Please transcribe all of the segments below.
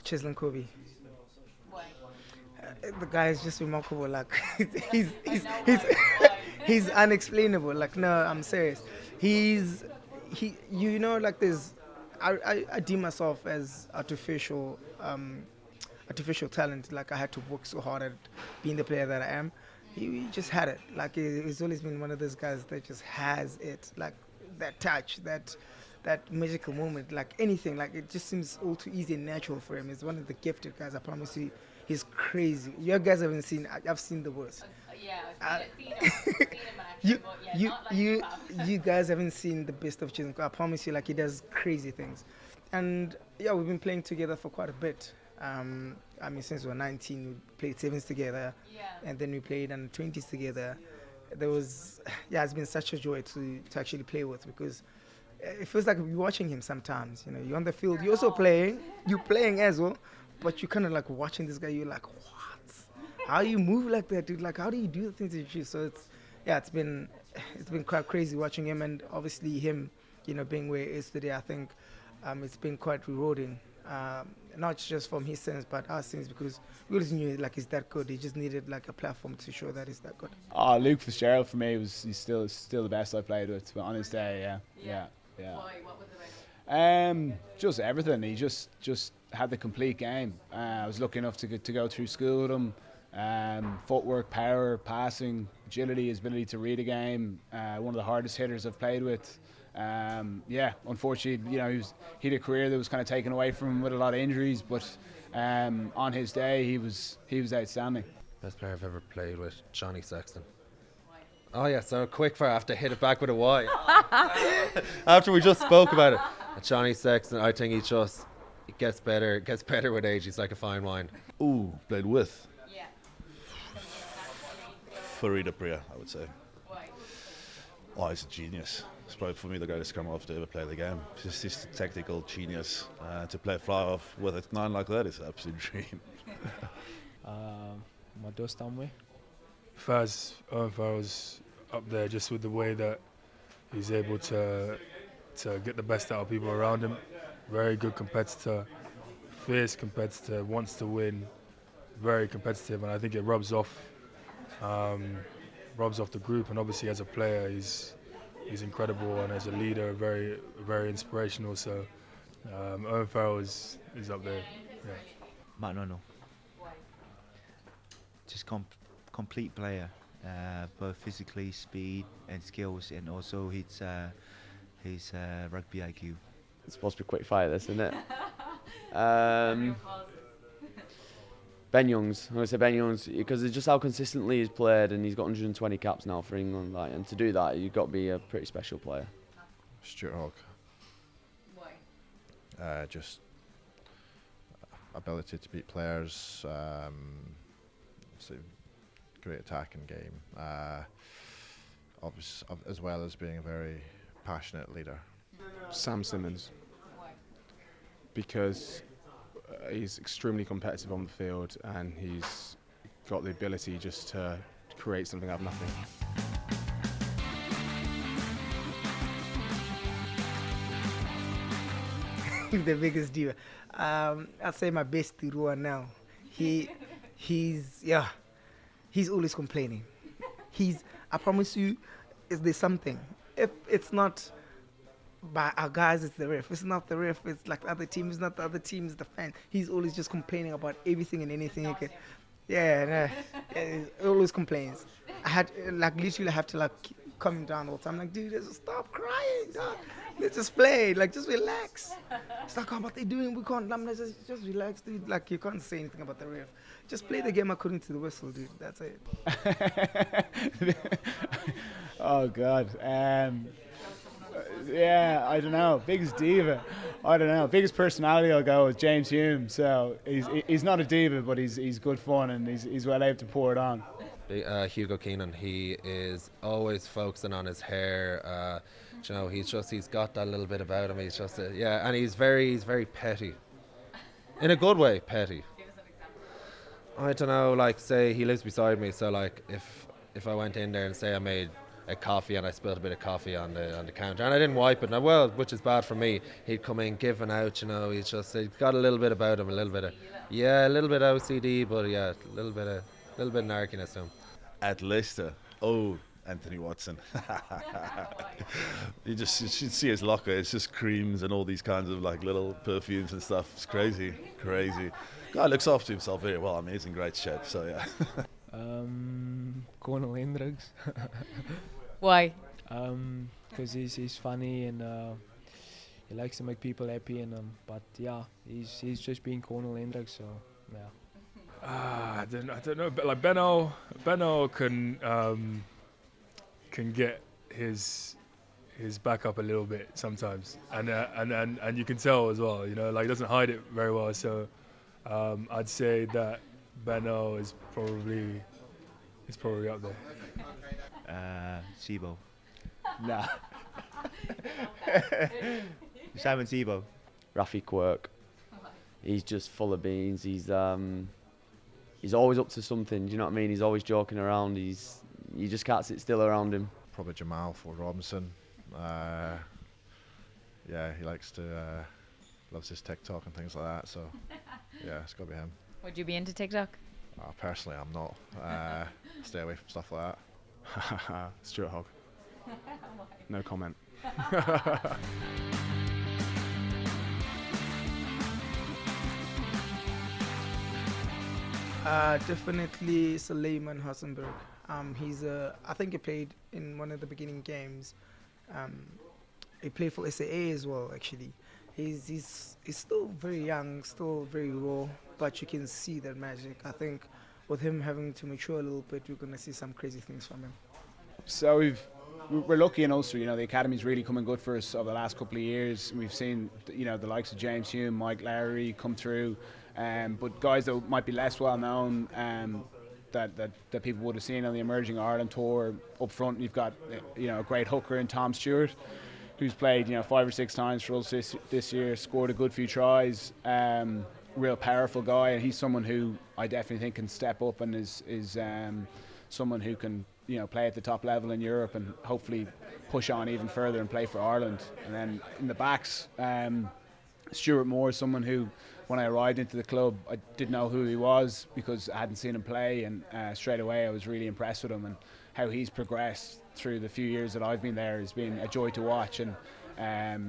Cheslin Kobe. Why? The guy is just remarkable. Like he's he's I know he's, why. he's unexplainable. Like no, I'm serious. You know, like there's I deem myself as artificial talent. Like I had to work so hard at being the player that I am. He just had it. Like he's always been one of those guys that just has it. Like that touch, that magical moment. Like anything. Like it just seems all too easy and natural for him. He's one of the gifted guys. I promise you. He's crazy. You guys haven't seen. I've seen the worst. Yeah, I've seen him in action, You but yeah, you not like you have. you guys haven't seen the best of Chisholm. I promise you. Like he does crazy things, and yeah, we've been playing together for quite a bit. I mean, since we were 19, we played sevens together, Yeah. and then we played under 20s together. There was, yeah, it's been such a joy to actually play with because it feels like you're watching him sometimes. You know, you're on the field, you're also playing, you're playing as well, but you're kind of like watching this guy. You're like, what? How you move like that, dude? Like, how do you do the things that you do? So it's been quite crazy watching him, and obviously him, you know, being where he is today. I think it's been quite rewarding. Not just from his sense, but our sense, because we always knew like he's that good. He just needed like a platform to show that he's that good. Luke Fitzgerald for me he's still the best I played with. But on his day, yeah. Why? What was it about? Just everything. He just had the complete game. I was lucky enough to go through school with him. Footwork, power, passing, agility, his ability to read a game. One of the hardest hitters I've played with. Unfortunately, you know, he had a career that was kind of taken away from him with a lot of injuries, but on his day he was outstanding. Best player I've ever played with, Johnny Sexton. Why? Oh yeah, so quick fire, I have to hit it back with a Y. After we just spoke about it. Johnny Sexton, I think he gets better with age. He's like a fine wine. Ooh, played with Yeah. Farida Priya, I would say. Why? Oh, he's a genius. It's probably for me the greatest scrum half to ever play the game. He's just a technical genius. To play fly off with a nine like that is an absolute dream. My dust on me. Farrell's up there just with the way that he's able to get the best out of people around him. Very good competitor, fierce competitor, wants to win, very competitive, and I think it rubs off the group. And obviously as a player, he's incredible, and as a leader, very, very inspirational. So Owen Farrell is up there. Yeah. Matt Nono. Why? Just complete player, both physically, speed and skills, and also his rugby IQ. It's supposed to be quick fire, this, isn't it? Ben Youngs. I'm going to say Ben Youngs because it's just how consistently he's played, and he's got 120 caps now for England. Like, and to do that, you've got to be a pretty special player. Stuart Hogg. Why? Just ability to beat players, great attacking game, as well as being a very passionate leader. Sam Simmons. Why? Because he's extremely competitive on the field, and he's got the ability just to create something out of nothing. The biggest diva. I'd say my best Tirua now. He's always complaining. I promise you, there's something. If it's not by our guys, it's the ref. It's not the ref. It's like the other team. It's not the other team. It's the fan. He's always just complaining about everything and anything. Yeah, he always complains. I had literally have to calm him down all the time. Like, dude, just stop crying. Dog. Let's just play. Like, just relax. It's like, oh, what they doing? We can't. Just relax, dude. Like, you can't say anything about the ref. Just play the game according to the whistle, dude. That's it. Oh God. Yeah, I don't know. Biggest diva. I don't know. Biggest personality, I'll go with James Hume. So he's not a diva, but he's good fun, and he's well able to pour it on. Hugo Keenan, he is always focusing on his hair. You know, he's got that little bit about him. He's just and he's very petty, in a good way. Petty. Give us an example. I don't know. Like, say he lives beside me, so like if I went in there and say I made a coffee, and I spilled a bit of coffee on the counter, and I didn't wipe it. Now, well, which is bad for me. He'd come in giving out, you know. He's got a little bit about him, a little bit of OCD, but yeah, a little bit of narkiness to him. At Leicester, Anthony Watson. You should see his locker. It's just creams and all these kinds of like little perfumes and stuff. It's crazy. Guy looks after himself very well. I mean, he's in great shape. So yeah. Conal Hendricks. Why? Because he's funny and he likes to make people happy, and but yeah, he's just being Conal Hendricks. So yeah. I don't know, but like Benno can get his back up a little bit sometimes, and you can tell as well. You know, like he doesn't hide it very well. So I'd say that Benno is probably up there. Seabelo. Nah. Simon Seabelo. Rafi Quirk. He's just full of beans. He's always up to something. Do you know what I mean? He's always joking around. You just can't sit still around him. Probably Jamal for Robinson. Yeah, he likes to loves his TikTok and things like that. So yeah, it's got to be him. Would you be into TikTok? Personally, I'm not. Stay away from stuff like that. Stuart Hogg. No comment. Definitely Suleiman Hassenberg. I think he played in one of the beginning games. He played for SAA as well, actually. He's still very young, still very raw, but you can see that magic. I think with him having to mature a little bit, we're going to see some crazy things from him. So we're lucky in Ulster, you know, the academy's really coming good for us over the last couple of years. We've seen, you know, the likes of James Hume, Mike Lowry come through, but guys that might be less well known, that people would have seen on the Emerging Ireland tour. Up front, you've got, you know, a great hooker in Tom Stewart, who's played, you know, 5 or 6 times for us this year, scored a good few tries. Real powerful guy, and he's someone who I definitely think can step up and is someone who can, you know, play at the top level in Europe and hopefully push on even further and play for Ireland. And then in the backs, Stuart Moore is someone who, when I arrived into the club, I didn't know who he was because I hadn't seen him play, and straight away I was really impressed with him, and how he's progressed through the few years that I've been there has been a joy to watch, and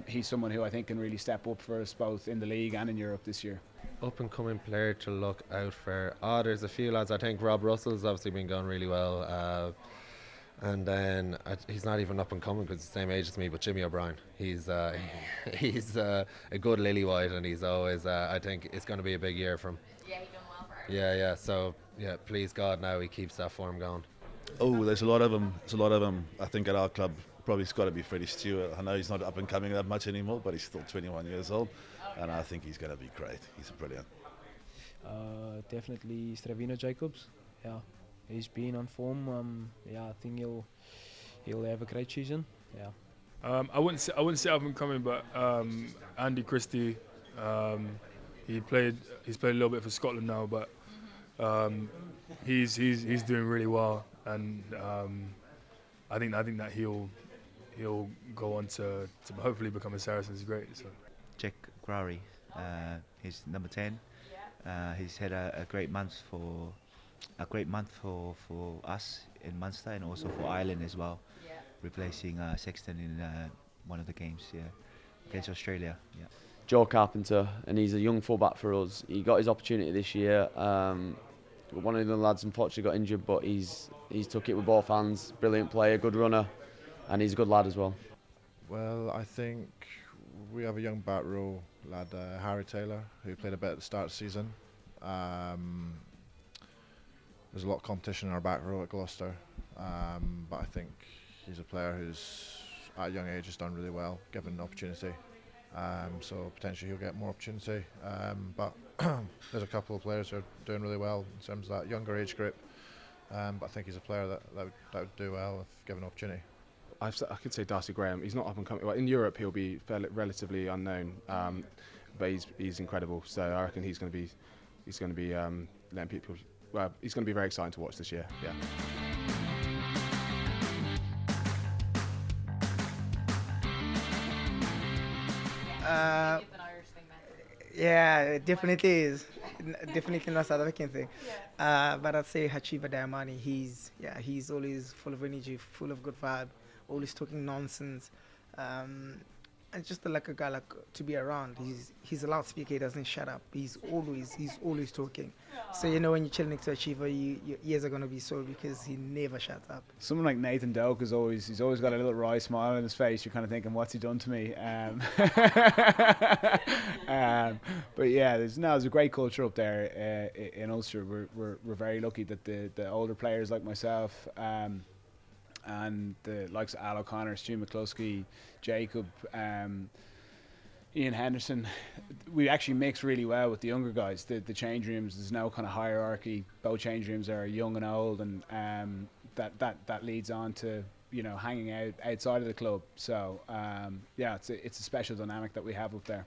he's someone who I think can really step up for us both in the league and in Europe this year. Up and coming player to look out for. There's a few lads. I think Rob Russell's obviously been going really well, and then he's not even up and coming because he's the same age as me. But Jimmy O'Brien, he's a good lily white, and he's always. I think it's going to be a big year for him. Yeah, he's done well for Ireland. Yeah. So yeah, please God, now he keeps that form going. There's a lot of them. I think at our club, probably it's got to be Freddie Stewart. I know he's not up and coming that much anymore, but he's still 21 years old. And I think he's going to be great. He's brilliant. Definitely Stravino Jacobs. Yeah, he's been on form. Yeah, I think he'll have a great season. Yeah. I wouldn't say up and coming, but Andy Christie. He's played a little bit for Scotland now, but he's doing really well, and I think that he'll go on to hopefully become a Saracens great. So. Jack Grary, he's number 10. He's had a great month for us in Munster and also for Ireland as well, replacing Sexton in one of the games against Australia. Yeah. Joe Carpenter, and he's a young fullback for us. He got his opportunity this year. One of the lads unfortunately got injured, but he's took it with both hands. Brilliant player, good runner, and he's a good lad as well. Well, I think we have a young back row lad, Harry Taylor, who played a bit at the start of the season. There's a lot of competition in our back row at Gloucester, but I think he's a player who's at a young age has done really well, given an opportunity. So potentially he'll get more opportunity. But there's a couple of players who are doing really well in terms of that younger age group. But I think he's a player that would do well if given an opportunity. I could say Darcy Graham. He's not up and coming. Well, in Europe, he'll be relatively unknown, but he's incredible. So I reckon he's going to be letting people. Well, he's going to be very exciting to watch this year. Yeah. Uh, yeah, it definitely is. Definitely not South African thing. But I'd say Hachiva Diamani, he's always full of energy, full of good vibe, always talking nonsense. And just like a guy like to be around. He's a loudspeaker, he doesn't shut up. He's always talking. So when you chill next to Achiever, your ears are gonna be sore because he never shuts up. Someone like Nathan Doak he's always got a little wry smile on his face. You're kind of thinking, what's he done to me? But yeah, there's a great culture up there in Ulster. We're very lucky that the older players like myself and the likes of Al O'Connor, Stu McCluskey, Jacob, Ian Henderson, we actually mix really well with the younger guys. The change rooms, there's no kind of hierarchy. Both change rooms are young and old, and that leads on to hanging out outside of the club. So it's a special dynamic that we have up there.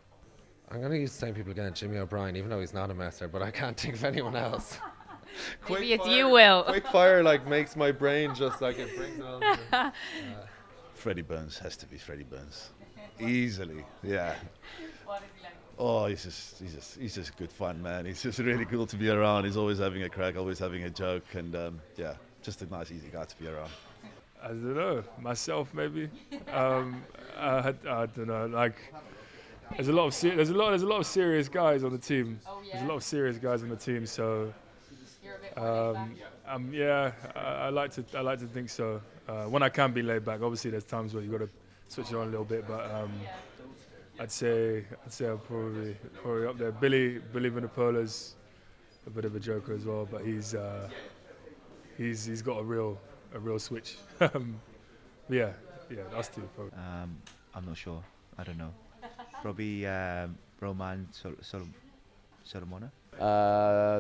I'm going to use the same people again, Jimmy O'Brien, even though he's not a messer, but I can't think of anyone else. Maybe it's you, Will. Quick fire makes my brain just it brings it on. Freddie Burns has to be Freddie Burns, easily. Yeah. What is he like? Oh, he's just good fun, man. He's just really cool to be around. He's always having a crack, always having a joke, and just a nice, easy guy to be around. I don't know, myself maybe. I don't know. There's a lot of serious guys on the team. Oh, yeah? There's a lot of serious guys on the team, so. I like to think so. When I can be laid back, obviously there's times where you got to switch it on a little bit, but I'd say I'm probably up there. Billy Vinipola's a bit of a joker as well, but he's got a real switch. Yeah, us two probably. I'm not sure. I don't know. Probably Roman Solomona.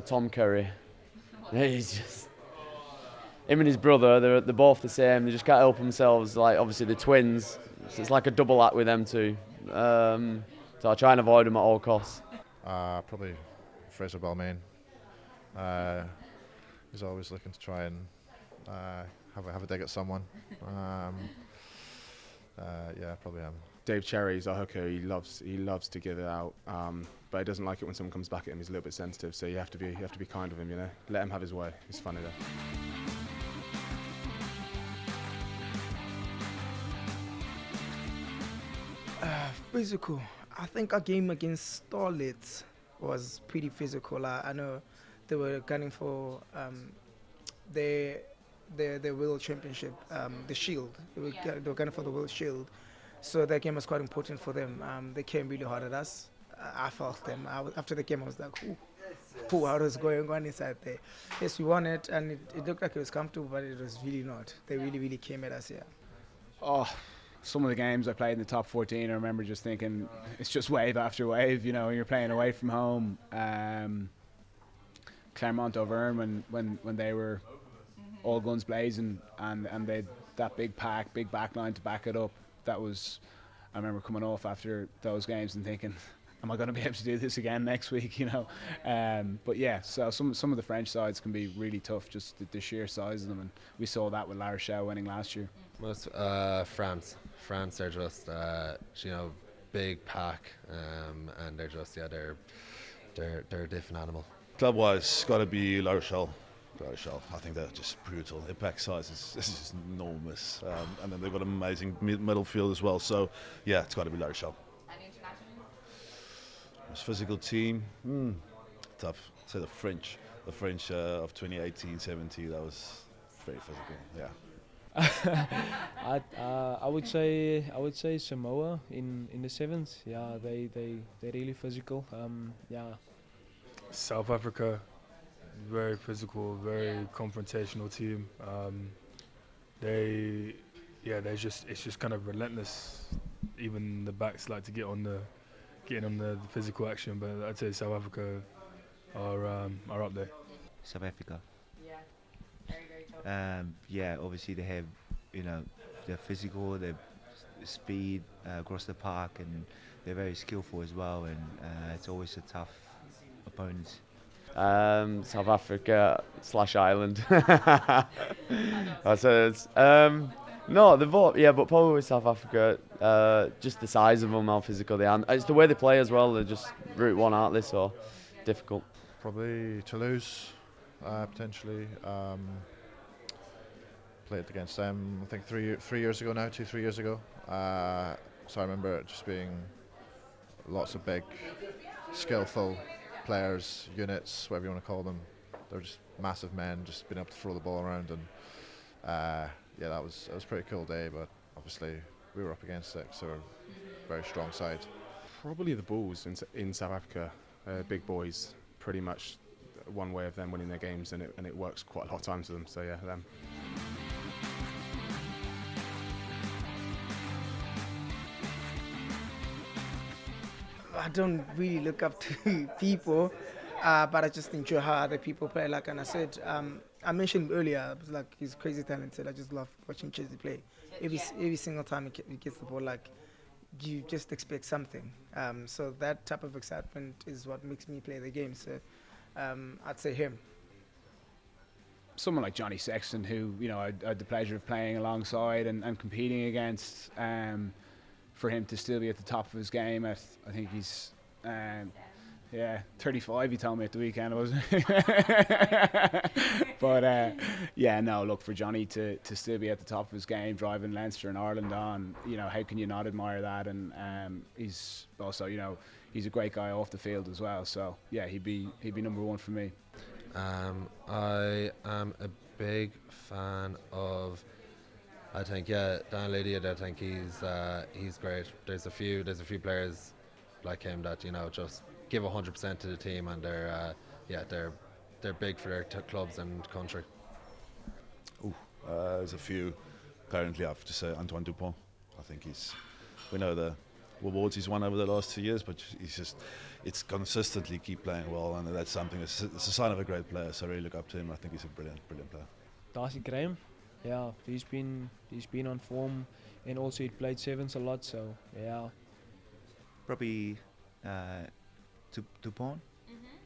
Tom Curry. He's just him and his brother. They're both the same. They just can't help themselves. Obviously the twins. So it's like a double act with them two. So I try and avoid them at all costs. Probably Fraser Balmain. He's always looking to try and have a dig at someone. Probably him. Dave Cherry's our hooker. He loves to give it out, but he doesn't like it when someone comes back at him. He's a little bit sensitive, so you have to be kind with him. Let him have his way. He's funny though. Physical. I think our game against Starlet was pretty physical. I know they were gunning for their World Championship, the Shield. They were gunning for the World Shield. So that game was quite important for them. They came really hard at us. I felt them. After the game, I was like, what was going on inside there? Yes, we won it, and it looked like it was comfortable, but it was really not. They really came at us here. Oh, some of the games I played in the top 14, I remember just thinking, it's just wave after wave, you're playing away from home. Clermont Auvergne, when they were all guns blazing, and they had that big back line to back it up. I remember coming off after those games and thinking, am I going to be able to do this again next week? But yeah, so some of the French sides can be really tough, just the sheer size of them, and we saw that with La Rochelle winning last year. Most France are just big pack, and they're just they're a different animal. Club-wise, got to be La Rochelle. I think they're just brutal. Their back size is just enormous, and then they've got an amazing middle field as well. So yeah, it's got to be La Rochelle. And internationally? Most physical team, tough. I'd say the French of 2018-17. That was very physical. Yeah. I would say Samoa in the sevens. Yeah, they're really physical. South Africa. Very physical, very confrontational team. It's just kind of relentless. Even the backs like to getting on the physical action, but I'd say South Africa are up there. South Africa. Yeah, very tough. Obviously they have, they're physical, they're speed across the park, and they're very skillful as well. And it's always a tough opponent. South Africa / Ireland. No, they've all, yeah, but probably with South Africa, just the size of them, how physical they are. It's the way they play as well. They're just Route 1, aren't they? So difficult. Probably Toulouse, potentially. Played against them, I think 3 years ago now, 2-3 years ago. So I remember it just being lots of big, skillful players, units, whatever you want to call them. They're just massive men, just being able to throw the ball around, and yeah, that was a pretty cool day. But obviously, we were up against it, so very strong side. Probably the Bulls in South Africa, big boys. Pretty much one way of them winning their games, and it works quite a lot of times for them. So yeah, them. I don't really look up to people, but I just enjoy how other people play. Like, and I said, I mentioned earlier, it was like he's crazy talented. I just love watching Chelsea play. Every single time he gets the ball, like you just expect something. So that type of excitement is what makes me play the game. So I'd say him. Someone like Johnny Sexton, who I had the pleasure of playing alongside and competing against. For him to still be at the top of his game, I think he's 35. He told me at the weekend, wasn't he? But look, for Johnny to still be at the top of his game, driving Leinster and Ireland on, how can you not admire that? And he's also, he's a great guy off the field as well. So yeah, he'd be number one for me. I am a big fan of, I think, Dan Lydiard. I think he's great. There's a few players like him that just give 100% to the team, and they're big for their clubs and country. There's a few. Currently, I have to say Antoine Dupont. I think we know the awards he's won over the last 2 years, but it's consistently keep playing well, and that's something. It's a sign of a great player. So I really look up to him. I think he's a brilliant player. Darcy Graham. Yeah, he's been on form, and also he played sevens a lot. So yeah, Probably Dupont.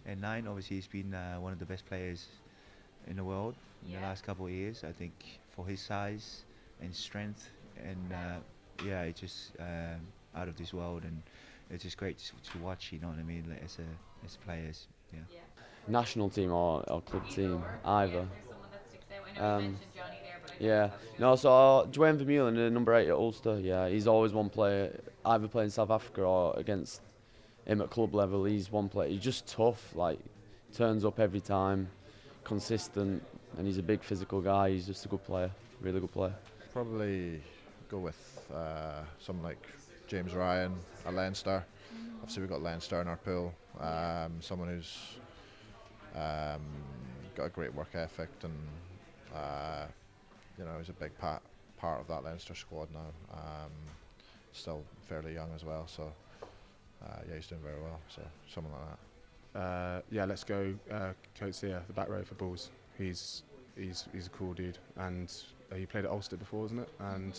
And 9, obviously he's been one of the best players in the world in the last couple of years. I think for his size and strength, and it's just out of this world, and it's just great to watch. You know what I mean? Like, as players, yeah. National team or club team, either. Yeah. No, so Dwayne Vermeulen, the number 8 at Ulster, yeah, he's always one player, either playing South Africa or against him at club level. He's one player, he's just tough, like, turns up every time, consistent, and he's a big physical guy. He's just a good player, really good player. Probably go with someone like James Ryan at Leinster. Obviously we've got Leinster in our pool, someone who's got a great work ethic, and he's a big part of that Leinster squad now. Still fairly young as well, so he's doing very well. So someone like that. Let's go Coates here, the back row for Bulls. He's a cool dude, and he played at Ulster before, wasn't it? And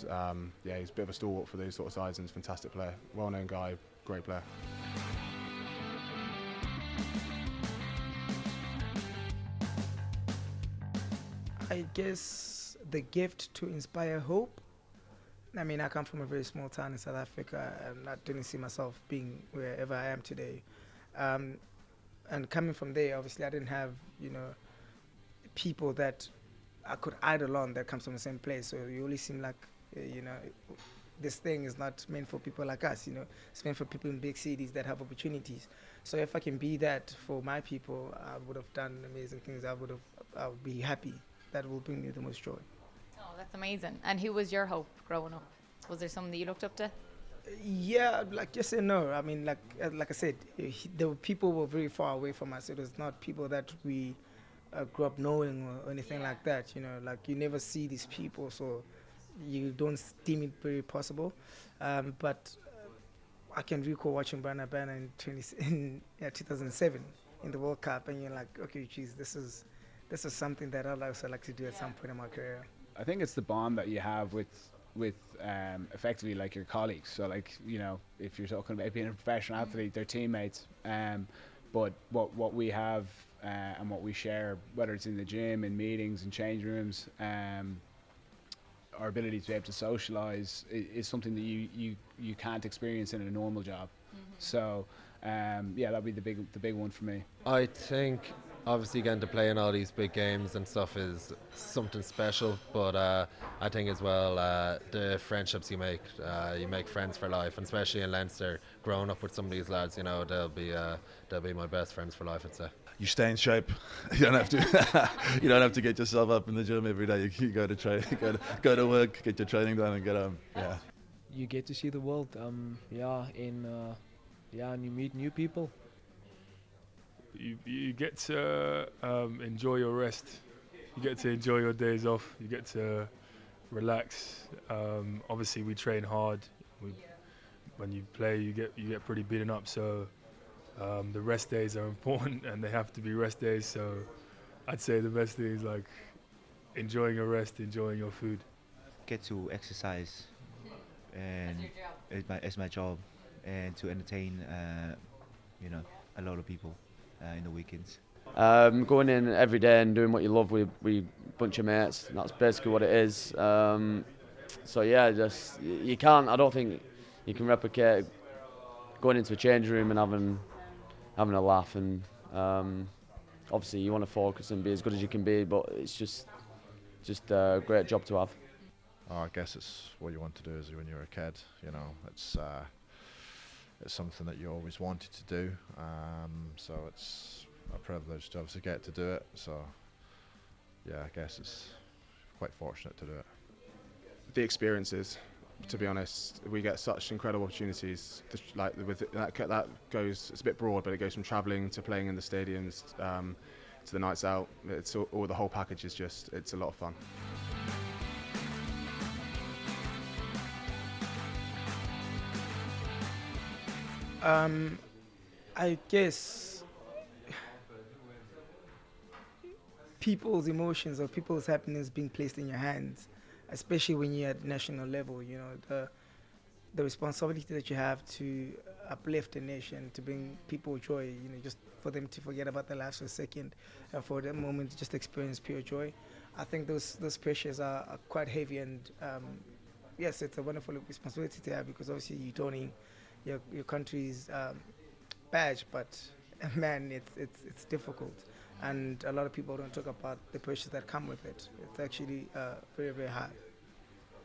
he's a bit of a stalwart for those sort of sides, and he's a fantastic player, well-known guy, great player. I guess the gift to inspire hope. I mean, I come from a very small town in South Africa, and I didn't see myself being wherever I am today. And coming from there, obviously, I didn't have, people that I could idol on that comes from the same place. So you only seem like, this thing is not meant for people like us, It's meant for people in big cities that have opportunities. So if I can be that for my people, I would have done amazing things. I would be happy. That will bring me the most joy. Oh, that's amazing. And who was your hope growing up? Was there someone that you looked up to? Yeah, like yes and no. I mean, like I said, the people were very far away from us. It was not people that we grew up knowing or anything like that. Like you never see these people, so you don't deem it very possible. But I can recall watching Bana in 2007 in the World Cup, and you're like, okay, geez, this is something that I'd also like to do at some point in my career. I think it's the bond that you have with effectively like your colleagues. So like, if you're talking about being a professional athlete, they're teammates. But what we have and what we share, whether it's in the gym, in meetings, in change rooms, our ability to be able to socialise is something that you can't experience in a normal job. So yeah, that'd be the big one for me. I think obviously getting to play in all these big games and stuff is something special, but I think as well the friendships you make friends for life, and especially in Leinster, growing up with some of these lads, you know, they'll be my best friends for life, I'd say. You stay in shape. You don't have to. You don't have to get yourself up in the gym every day. You go to train, go to work, get your training done, and get home. Yeah. You get to see the world. And you meet new people. You get to enjoy your rest. You get to enjoy your days off. You get to relax. Obviously, we train hard. When you play, you get pretty beaten up. So the rest days are important, and they have to be rest days. So I'd say the best thing is like enjoying your rest, enjoying your food. Get to exercise, and it's my job, and to entertain, a lot of people in the weekends. Going in every day and doing what you love with a bunch of mates, that's basically what it is. So yeah, just you can't. I don't think you can replicate going into a changing room and having a laugh, and obviously you want to focus and be as good as you can be, but it's just a great job to have. I guess it's what you want to do as when you're a kid. You know, it's something that you always wanted to do. So it's a privilege to obviously get to do it. So yeah, I guess it's quite fortunate to do it. The experiences, to be honest, we get such incredible opportunities. Like with that goes, it's a bit broad, but it goes from travelling to playing in the stadiums to the nights out. It's all the whole package is it's a lot of fun. I guess people's emotions or people's happiness being placed in your hands, especially when you're at national level, you know, the responsibility that you have to uplift the nation, to bring people joy, you know, just for them to forget about their lives for a second, and for that moment to just experience pure joy. I think those pressures are quite heavy, and yes, it's a wonderful responsibility to have, because obviously you're donning your country's badge, but man, it's difficult, and a lot of people don't talk about the pressures that come with it. It's actually very, very hard.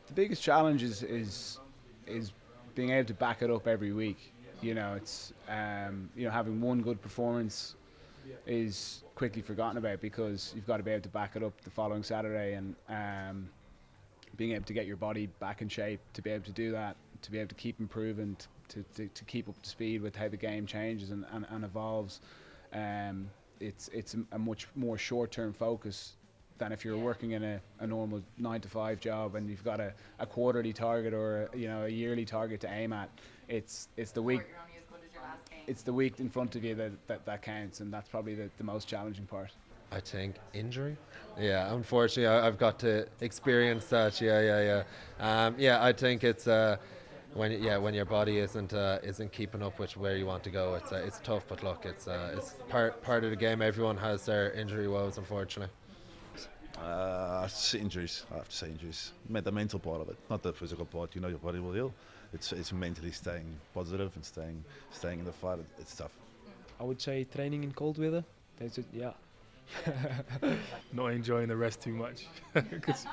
The biggest challenge is being able to back it up every week. You know, it's having one good performance is quickly forgotten about, because you've got to be able to back it up the following Saturday, and being able to get your body back in shape to be able to do that, to be able to keep improving, to keep up to speed with how the game changes and evolves. It's a much more short-term focus than if you're working in a normal 9-to-5 job and you've got a quarterly target or a yearly target to aim at. It's the week. It's the week in front of you that counts, and that's probably the most challenging part. I think injury. Yeah, unfortunately, I've got to experience that. Yeah. I think it's when your body isn't keeping up with where you want to go. It's tough, but look, it's part of the game. Everyone has their injury woes, unfortunately. Injuries. I have to say injuries. The mental part of it, not the physical part. You know, your body will heal. It's mentally staying positive and staying in the fight. It's tough. I would say training in cold weather. That's it. Yeah. Not enjoying the rest too much, because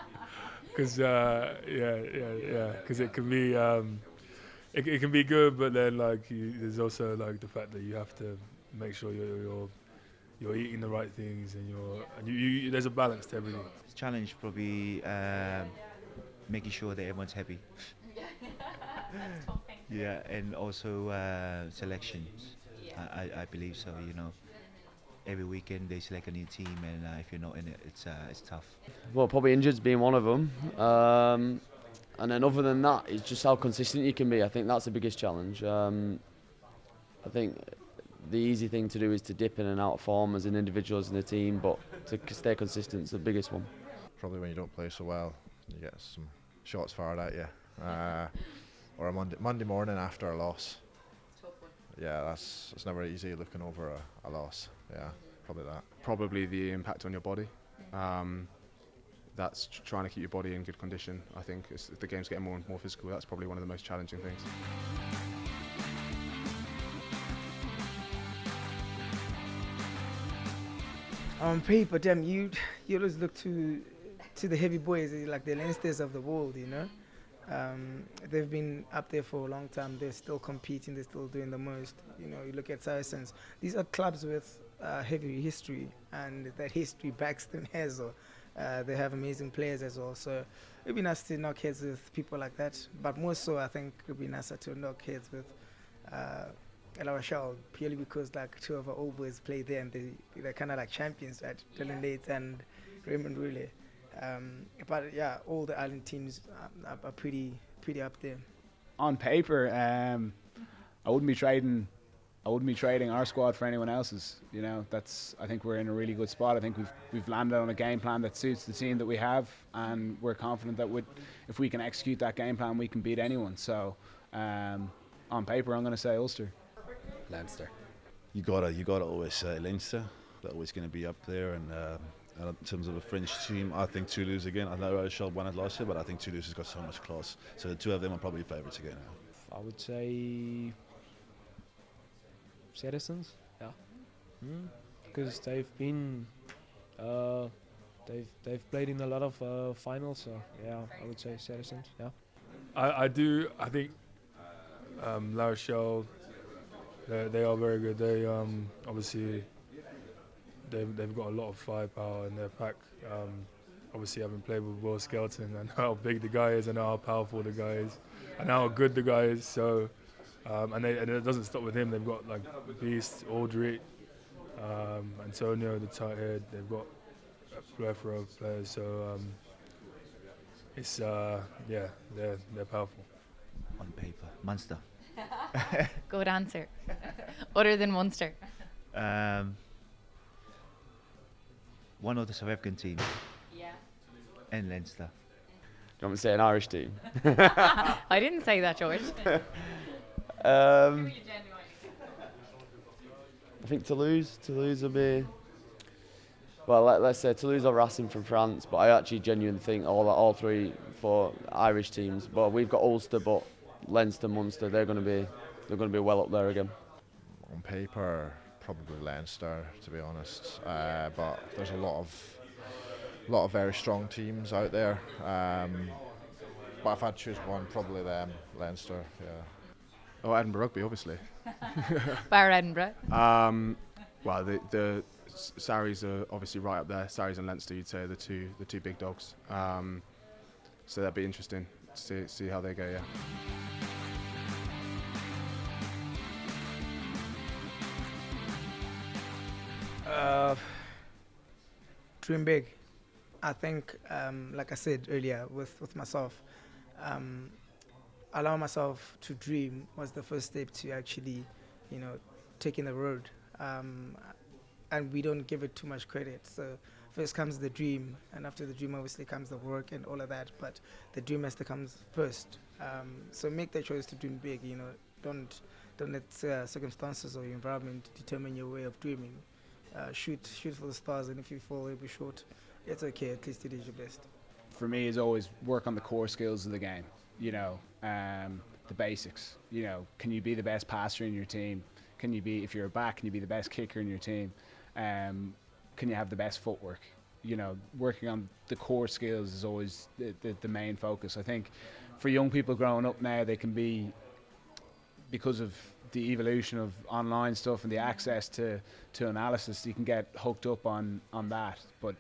it can be it can be good, but then there's also the fact that you have to make sure you're eating the right things, and you there's a balance to everything. The challenge probably making sure that everyone's happy. Yeah, and also selections. I believe so. You know, every weekend they select a new team, and if you're not in it, it's tough. Well, probably injuries being one of them, and then other than that, it's just how consistent you can be. I think that's the biggest challenge. I think the easy thing to do is to dip in and out of form as an individual, as in a team, but to stay consistent is the biggest one. Probably when you don't play so well, you get some shots fired at you, or a Monday morning after a loss. Yeah, it's never easy looking over a loss. Yeah, probably that. Probably the impact on your body. that's trying to keep your body in good condition. I think as the game's getting more and more physical, that's probably one of the most challenging things. On paper, damn, you always look to the heavy boys, like the Leinsters of the world, you know. They've been up there for a long time. They're still competing. They're still doing the most. You know, you look at Saracens. These are clubs with heavy history, and that history backs them as well. They have amazing players as well. So it'd be nice to knock heads with people like that. But more so, I think it'd be nicer to knock heads with La Rochelle, purely because like two of our old boys play there, and they're kind of like champions, right? Dylan Nates and Raymond Roulet. But yeah, all the island teams are pretty up there. On paper, I wouldn't be trading our squad for anyone else's. You know, I think we're in a really good spot. I think we've landed on a game plan that suits the team that we have, and we're confident that if we can execute that game plan, we can beat anyone. So, on paper, I'm going to say Ulster. Leinster. You gotta always say Leinster. They're always going to be up there, and in terms of a French team, I think Toulouse again. I know Rochelle won it last year, but I think Toulouse has got so much class. So the two of them are probably favourites again now. I would say Saracens, yeah, because they've been they've played in a lot of finals. So yeah, I would say Saracens. Yeah. I think La Rochelle, they are very good. They obviously they've got a lot of firepower in their pack. Obviously, having played with Will Skelton, I know how big the guy is, I know how powerful the guy is, I know how good the guy is. So, and it doesn't stop with him. They've got like Beast, Aldrich, Antonio, the tight head. They've got a plethora of players. So it's yeah, they're powerful. On paper, Munster. Good answer. Other than Munster. One of the South African teams. Yeah. And Leinster. Do you want me to say an Irish team? I didn't say that, George. I think Toulouse will be. Well, let's say Toulouse or Racing from France, but I actually genuinely think all 3 for Irish teams. But we've got Ulster, but Leinster, Munster, they're going to be well up there again. On paper, probably Leinster, to be honest. But there's a lot of very strong teams out there. But if I'd choose one, probably them, Leinster. Yeah. Oh, Edinburgh Rugby, obviously. Bar Edinburgh. Well, the Sarries are obviously right up there. Sarries and Leinster, you'd say, are the two big dogs. So that'd be interesting to see how they go. Yeah. Dream big. I think, like I said earlier with myself, allow myself to dream was the first step to actually, taking the road. And we don't give it too much credit. So first comes the dream, and after the dream obviously comes the work and all of that, but the dream has to come first. So make the choice to dream big, don't let circumstances or your environment determine your way of dreaming. Shoot for the stars, and if you fall a bit short, it's okay, at least it is your best. For me, is always work on the core skills of the game, the basics. Can you be the best passer in your team? If you're a back, can you be the best kicker in your team? Can you have the best footwork? Working on the core skills is always the main focus. I think for young people growing up now, they can be, because of the evolution of online stuff and the access to analysis, you can get hooked up on that. But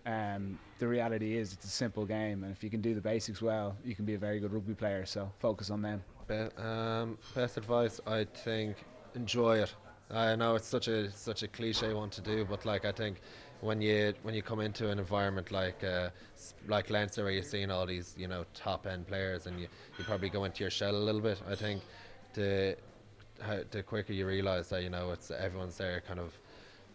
the reality is it's a simple game, and if you can do the basics well, you can be a very good rugby player. So focus on them. Best advice, I think, enjoy it. I know it's such a cliche one to do, but I think when you come into an environment like Leinster, where you're seeing all these top end players, and you probably go into your shell a little bit. I think the quicker you realise that it's everyone's there kind of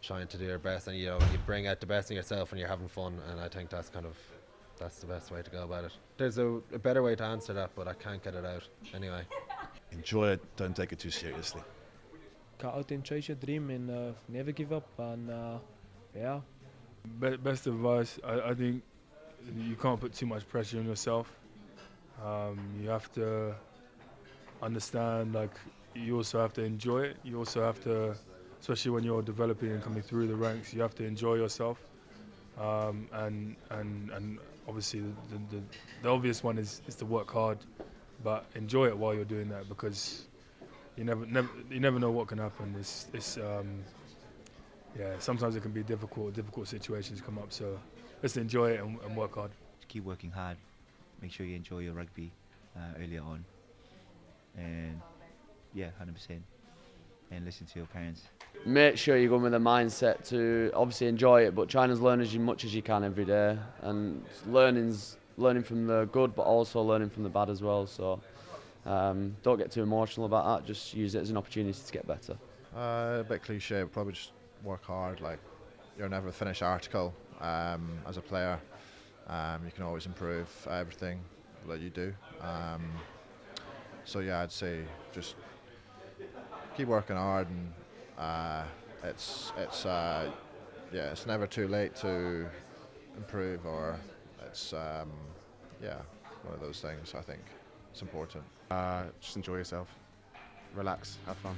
trying to do their best, and you bring out the best in yourself and you're having fun, and I think that's the best way to go about it. There's a better way to answer that, but I can't get it out anyway. Enjoy it, don't take it too seriously. Go out and chase your dream and never give up, and yeah. Best advice, I think you can't put too much pressure on yourself. You have to understand, like, you also have to enjoy it. You also have to, especially when you're developing and coming through the ranks, you have to enjoy yourself. And obviously the obvious one is to work hard, but enjoy it while you're doing that, because you never know what can happen. Sometimes it can be difficult situations come up. So let's enjoy it and work hard. Keep working hard. Make sure you enjoy your rugby earlier on, and 100%. And listen to your parents. Make sure you go in with a mindset to obviously enjoy it, but try and learn as much as you can every day. And learning from the good, but also learning from the bad as well. So don't get too emotional about that. Just use it as an opportunity to get better. A bit cliche, but probably just work hard. Like, you're never a finished article as a player. You can always improve everything that you do. So yeah, I'd say just keep working hard, and it's never too late to improve, or it's one of those things. I think it's important. Just enjoy yourself, relax, have fun.